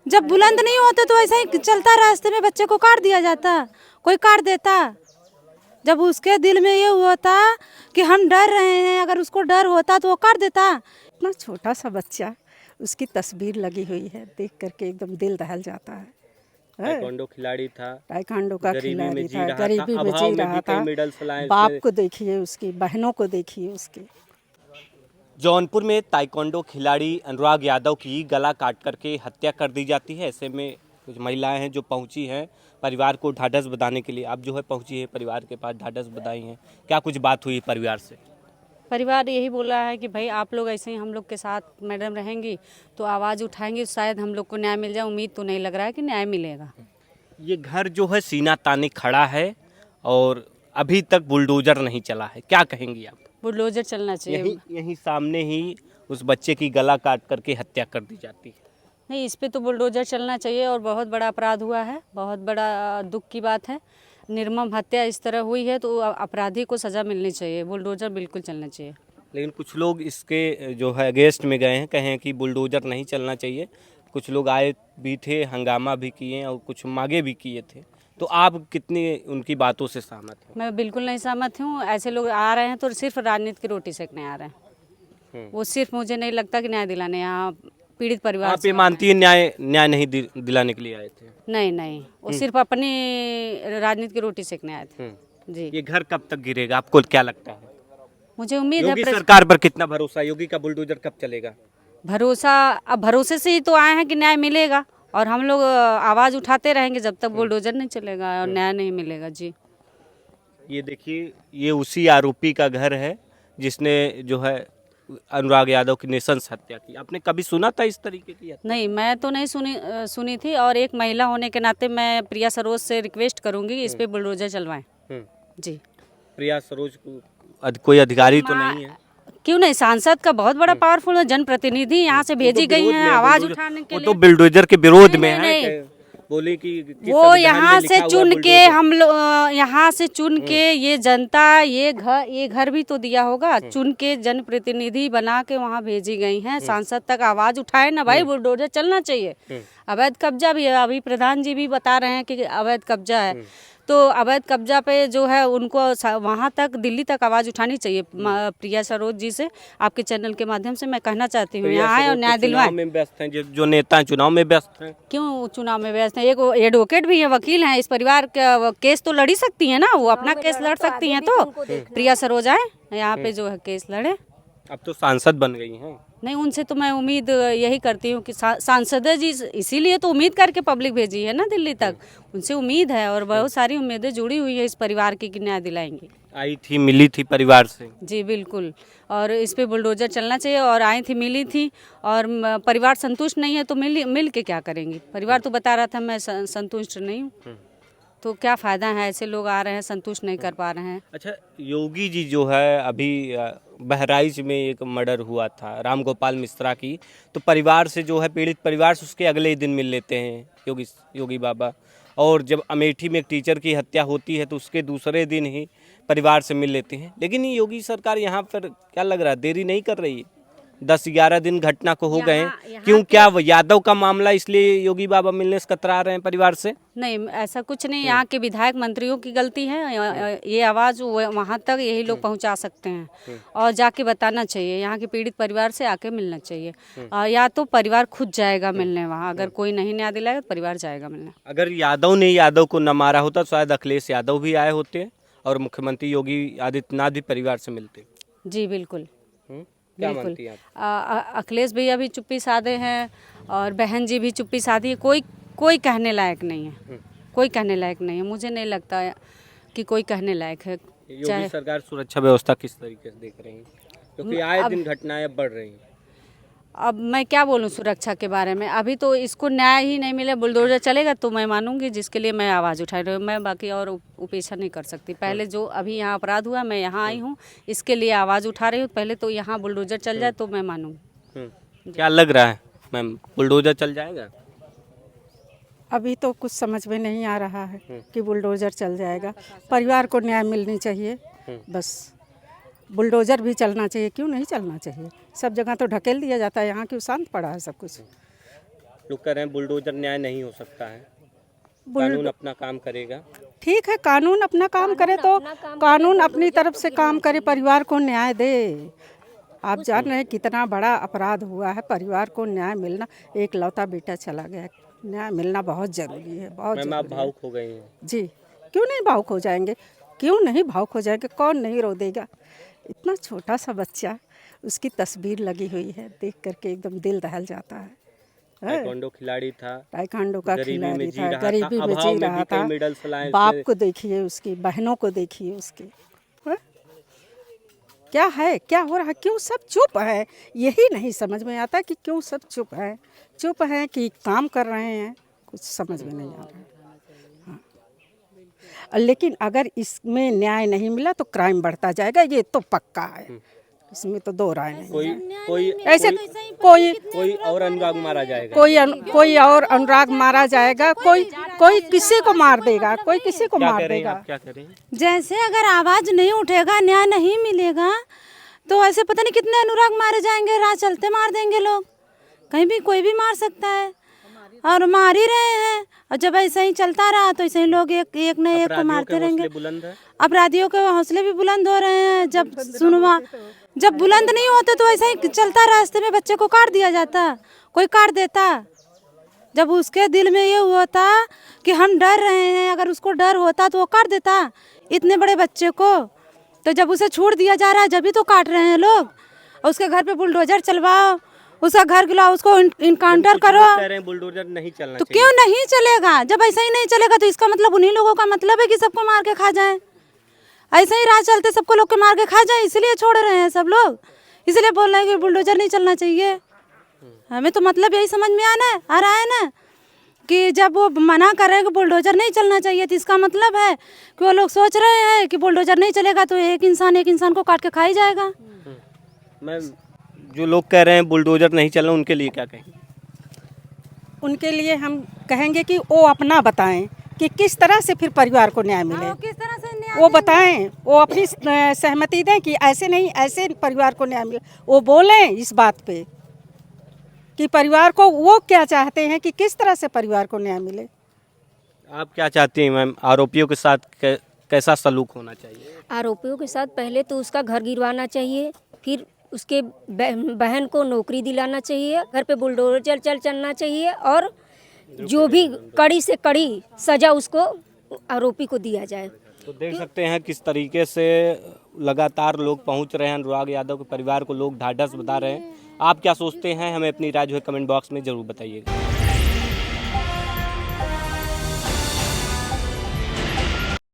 जब बुलंद नहीं होते तो ऐसा ही चलता, रास्ते में बच्चे को काट दिया जाता, कोई काट देता। जब उसके दिल में ये हुआ था कि हम डर रहे हैं, अगर उसको डर होता तो वो काट देता। इतना छोटा सा बच्चा, उसकी तस्वीर लगी हुई है, देख करके एकदम दिल दहल जाता है। ताइक्वांडो खिलाड़ी था, ताइक्वांडो का गरीबी में खिलाड़ी जी था, रहा था, गरीबी में अभाव जी में रहा भी कई था। मेडल्स लाए बाप उसने। को देखिए, उसकी बहनों को देखिए उसके। जौनपुर में ताइक्वांडो खिलाड़ी अनुराग यादव की गला काट करके हत्या कर दी जाती है। ऐसे में कुछ महिलाएं हैं जो पहुंची हैं परिवार को ढाढ़स बंधाने के लिए। आप जो है पहुंची है परिवार के पास, ढाढ़स बंधाई हैं, क्या कुछ बात हुई परिवार से? परिवार यही बोला है कि भाई आप लोग ऐसे ही हम लोग के साथ मैडम रहेंगी तो आवाज़ उठाएंगी, शायद हम लोग को न्याय मिल जाए। उम्मीद तो नहीं लग रहा है कि न्याय मिलेगा। ये घर जो है सीना ताने खड़ा है और अभी तक बुलडोजर नहीं चला है, क्या कहेंगी आप? बुलडोजर चलना चाहिए। यहीं सामने ही उस बच्चे की गला काट करके हत्या कर दी जाती है। नहीं, इस पे तो बुलडोजर चलना चाहिए और बहुत बड़ा अपराध हुआ है, बहुत बड़ा दुख की बात है। निर्मम हत्या इस तरह हुई है तो अपराधी को सज़ा मिलनी चाहिए। बुलडोजर बिल्कुल चलना चाहिए। लेकिन कुछ लोग इसके जो है अगेंस्ट में गए हैं, कहें कि बुलडोजर नहीं चलना चाहिए। कुछ लोग आए भी थे, हंगामा भी किए और कुछ मांगे भी किए थे। तो आप कितनी उनकी बातों से सहमत हैं? मैं बिल्कुल नहीं सहमत हूँ। ऐसे लोग आ रहे हैं तो सिर्फ राजनीति की रोटी सेकने आ रहे हैं। वो सिर्फ, मुझे नहीं लगता कि न्याय दिलाने यहाँ पीड़ित परिवार आप ये मानती है न्याय नहीं दिलाने के लिए आए थे? नहीं, वो सिर्फ अपनी राजनीति की रोटी सेकने आए थे जी। ये घर कब तक गिरेगा, आपको क्या लगता है? मुझे उम्मीद योगी है सरकार पर कितना भरोसा? योगी का बुलडोजर कब चलेगा? भरोसा, अब भरोसे से ही तो आए हैं कि न्याय मिलेगा और हम लोग आवाज़ उठाते रहेंगे जब तक बुलडोजर नहीं चलेगा और न्याय नहीं मिलेगा जी। ये देखिए, ये उसी आरोपी का घर है जिसने जो है अनुराग यादव की नृशंस हत्या की। आपने कभी सुना था इस तरीके की हत्या? नहीं, मैं तो नहीं सुनी थी। और एक महिला होने के नाते मैं प्रिया सरोज से रिक्वेस्ट करूंगी इस पे बुलडोजर चलवाएं जी। प्रिया सरोज को कोई अधिकारी तो नहीं है? क्यों नहीं, सांसद का बहुत बड़ा पावरफुल जनप्रतिनिधि यहाँ से भेजी गई हैं आवाज उठाने के वो लिए। तो बुलडोजर के विरोध में नहीं, है। बोले कि वो यहाँ से चुन के हम लोग, यहाँ से चुन के ये जनता, ये घर भी तो दिया होगा, चुन के जनप्रतिनिधि बना के वहाँ भेजी गई हैं। सांसद तक आवाज उठाए ना भाई, बुलडोजर चलना चाहिए। अवैध कब्जा भी है, अभी प्रधान जी भी बता रहे हैं कि अवैध कब्जा है, तो अवैध कब्जा पे जो है उनको वहाँ तक, दिल्ली तक आवाज़ उठानी चाहिए। प्रिया सरोज जी से आपके चैनल के माध्यम से मैं कहना चाहती हूँ, यहाँ आए और न्याय दिलवाएं। में व्यस्त हैं, जो नेता चुनाव में व्यस्त हैं। क्यों चुनाव में व्यस्त हैं? एक एडवोकेट भी है, वकील हैं, इस परिवार का केस तो लड़ी सकती है ना, वो अपना केस लड़ सकती हैं। तो प्रिया सरोज आए यहाँ पे जो है केस लड़े। अब तो सांसद बन गई हैं। नहीं, उनसे तो मैं उम्मीद यही करती हूँ कि सांसद जी, इसीलिए तो उम्मीद करके पब्लिक भेजी है ना दिल्ली तक। उनसे उम्मीद है और बहुत सारी उम्मीदें जुड़ी हुई है इस परिवार की कि न्याय दिलाएंगी। आई थी, मिली थी परिवार से जी बिल्कुल, और इस पे बुलडोजर चलना चाहिए। और आई थी, मिली थी, और परिवार संतुष्ट नहीं है तो मिल के क्या करेंगी? परिवार तो बता रहा था मैं संतुष्ट नहीं हूँ, तो क्या फ़ायदा है? ऐसे लोग आ रहे हैं, संतुष्ट नहीं कर पा रहे हैं। अच्छा, योगी जी जो है अभी बहराइच में एक मर्डर हुआ था राम गोपाल मिश्रा की, तो परिवार से जो है, पीड़ित परिवार से उसके अगले ही दिन मिल लेते हैं योगी बाबा। और जब अमेठी में एक टीचर की हत्या होती है तो उसके दूसरे दिन ही परिवार से मिल लेते हैं। लेकिन ये योगी सरकार यहाँ पर क्या लग रहा है, देरी नहीं कर रही है? 10-11 दिन घटना को हो गए, क्यों? क्या यादव का मामला इसलिए योगी बाबा मिलने से कतरा रहे हैं परिवार से? नहीं, ऐसा कुछ नहीं। यहाँ के विधायक मंत्रियों की गलती है। ये आवाज़ वहाँ तक यही लोग पहुँचा सकते हैं और जाके बताना चाहिए। यहाँ के पीड़ित परिवार से आके मिलना चाहिए। या तो परिवार खुद जाएगा मिलने वहाँ, अगर कोई नहीं न्याय दिलाएगा तो परिवार जाएगा मिलने। अगर यादव ने यादव को न मारा होता तो शायद अखिलेश यादव भी आए होते और मुख्यमंत्री योगी आदित्यनाथ भी परिवार से मिलते। जी बिल्कुल, क्या बिल्कुल। मानती हैं आप? अखिलेश भैया भी चुप्पी साधे हैं और बहन जी भी चुप्पी साधी है। कोई कहने लायक नहीं है, कोई कहने लायक नहीं है। मुझे नहीं लगता कि कोई कहने लायक है। योगी सरकार सुरक्षा व्यवस्था किस तरीके से देख रही है, क्योंकि आए दिन घटनाएं अब बढ़ रही हैं? अब मैं क्या बोलूं सुरक्षा के बारे में, अभी तो इसको न्याय ही नहीं मिले, बुलडोजर चलेगा तो मैं मानूंगी, जिसके लिए मैं आवाज़ उठा रही हूँ। मैं बाकी और उपेक्षा नहीं कर सकती। पहले जो अभी यहाँ अपराध हुआ, मैं यहाँ आई हूँ, इसके लिए आवाज़ उठा रही हूँ। पहले तो यहाँ बुलडोजर चल जाए तो मैं मानूंगी। क्या लग रहा है मैम, बुलडोजर चल जाएगा? अभी तो कुछ समझ में नहीं आ रहा है कि बुलडोजर चल जाएगा। परिवार को न्याय मिलनी चाहिए बस। बुलडोजर भी चलना चाहिए, क्यों नहीं चलना चाहिए? सब जगह तो ढकेल दिया जाता है, यहाँ क्यों शांत पड़ा है सब कुछ? लोग कह रहे हैं बुलडोजर न्याय नहीं हो सकता है, कानून अपना काम करेगा। ठीक है, कानून अपना काम करे तो कानून अपनी तरफ से काम करे, परिवार को न्याय दे। आप जान रहे हैं कितना बड़ा अपराध हुआ है, परिवार को न्याय मिलना, एक लौता बेटा चला गया, न्याय मिलना बहुत ज़रूरी है, बहुत मैम आप ज़रूरी है। भावुक हो गई हैं। जी, क्यों नहीं भावुक हो जाएंगे, क्यों नहीं भावुक हो जाएंगे, कौन नहीं रो देगा। इतना छोटा सा बच्चा, उसकी तस्वीर लगी हुई है, देख करके एकदम दिल दहल जाता है। ताइक्वांडो खिलाड़ी था, ताइक्वांडो का गरीबी में खिलाड़ी जी था, रहा था, गरीबी में अभाव जी में रहा भी कई था। मेडल्स लाए बाप उसने। को देखिए, उसकी बहनों को देखिए, उसके हैं? क्या है, क्या हो रहा है, क्यों सब चुप है, यही नहीं समझ में आता कि क्यों सब चुप है कि काम कर रहे हैं, कुछ समझ में नहीं आ रहा है। हाँ। लेकिन अगर इसमें न्याय नहीं मिला तो क्राइम बढ़ता जाएगा, ये तो पक्का है, इसमें तो दो राय नहीं। कोई ऐसे कोई और अनुराग मारा जाएगा, कोई और अनुराग मारा जाएगा, कोई किसी को मार देगा, कोई किसी को क्या मार कह रहे हैं देगा। आप, क्या कह रहे हैं? जैसे अगर आवाज नहीं उठेगा, न्याय नहीं मिलेगा, तो ऐसे पता नहीं कितने अनुराग मारे जाएंगे, राह चलते मार देंगे लोग, कहीं भी कोई भी मार सकता है और मार ही रहे हैं। और जब ऐसा ही चलता रहा तो ऐसे ही लोग एक न एक को अपराधियों मारते के रहेंगे। हौसले बुलंद है। अपराधियों के हौसले भी बुलंद हो रहे हैं। जब बुलंद नहीं होते तो ऐसा ही चलता, रास्ते में बच्चे को काट दिया जाता, कोई काट देता। जब उसके दिल में ये होता कि हम डर रहे हैं, अगर उसको डर होता तो वो काट देता इतने बड़े बच्चे को। तो जब उसे छोड़ दिया जा रहा है, जब भी तो काट रहे हैं लोग। और उसके घर पे बुलडोजर चलवाओ, उसका घर गिलाओ, उसको इनकाउंटर करो, कह रहे हैं बुलडोजर नहीं चलना तो चाहिए। क्यों नहीं चलेगा? जब ऐसा ही नहीं चलेगा तो इसका मतलब उन्हीं लोगों का मतलब है कि सबको मार के खा जाए। ऐसे ही राह चलते सबको लोग के मार के खा जाए, इसलिए छोड़ रहे हैं सब लोग, इसलिए बोल रहे हैं कि बुलडोजर नहीं चलना चाहिए। हमें तो मतलब यही समझ में आ रहा है ना कि जब वो मना कर रहे हैं कि बुलडोजर नहीं चलना चाहिए, तो इसका मतलब है कि वो लोग सोच रहे हैं कि बुलडोजर नहीं चलेगा तो एक इंसान को काट के खा ही जाएगा। मैम जो लोग कह रहे हैं बुलडोजर नहीं चलना, उनके लिए क्या कहेंगे? उनके लिए हम कहेंगे कि वो अपना बताएं कि किस तरह से फिर परिवार को न्याय मिले, किस तरह से न्याय वो बताएं, वो अपनी सहमति दें कि ऐसे नहीं, ऐसे परिवार को न्याय मिले। वो बोलें इस बात पे कि परिवार को वो क्या चाहते हैं, कि किस तरह से परिवार को न्याय मिले। आप क्या चाहती हैं मैम, आरोपियों के साथ कैसा सलूक होना चाहिए? आरोपियों के साथ पहले तो उसका घर गिरवाना चाहिए, फिर उसके बहन को नौकरी दिलाना चाहिए, घर पे बुलडोजर चलना चाहिए और जो भी कड़ी से कड़ी सजा उसको आरोपी को दिया जाए। तो देख सकते हैं किस तरीके से लगातार लोग पहुंच रहे हैं, अनुराग यादव के परिवार को लोग ढाढ़स बता रहे हैं। आप क्या सोचते हैं, हमें अपनी राय जो है कमेंट बॉक्स में ज़रूर बताइएगा।